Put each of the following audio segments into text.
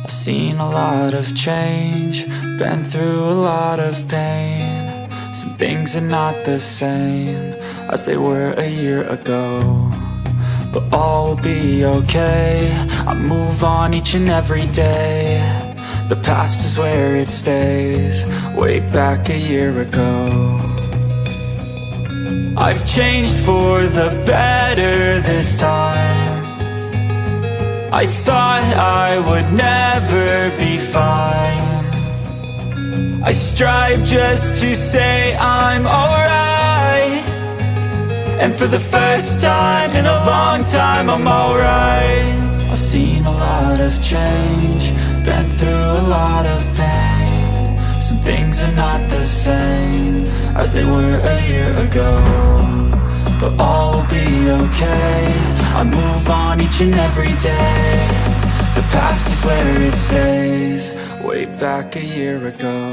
I've seen a lot of change, been through a lot of pain. Some things are not the same as they were a year ago, but all will be okay. I move on each and every day. The past is where it stays, way back a year ago. I've changed for the better this time. I thought I would never be fine. I strive just to say I'm alright, and for the first time in a long time I'm alright. I've seen a lot of change, been through a lot of pain. Some things are not the same as they were a year ago, but all will be okay. I move on each and every day. The past is where it stays, way back a year ago.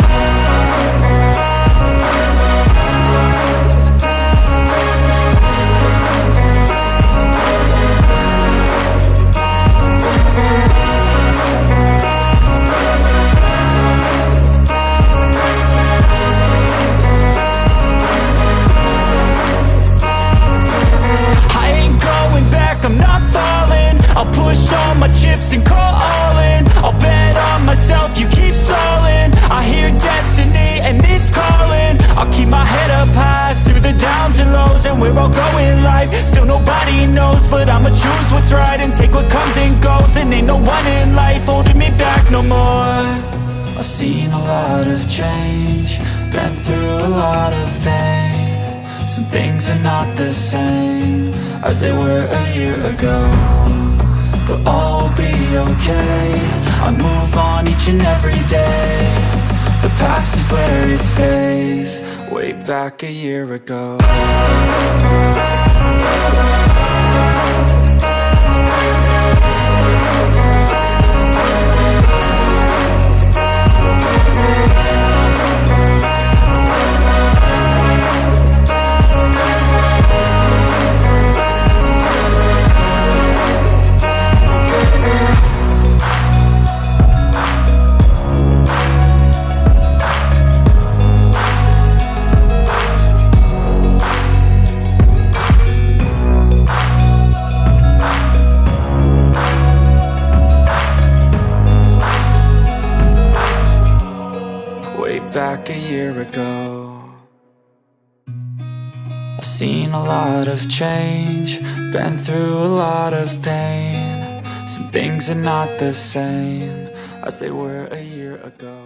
I'm not falling, I'll push all my chips and call all in. I'll bet on myself, you keep stalling. I hear destiny and it's calling. I'll keep my head up high through the downs and lows, and we're all going life. Still nobody knows, but I'ma choose what's right and take what comes and goes. And ain't no one in life holding me back no more. I've seen a lot of change, been through a lot of pain. Some things are not the same as they were a year ago, but all will be okay. I move on each and every day. The past is where it stays, way back a year ago. Back a year ago. I've seen a lot of change, been through a lot of pain. Some things are not the same as they were a year ago.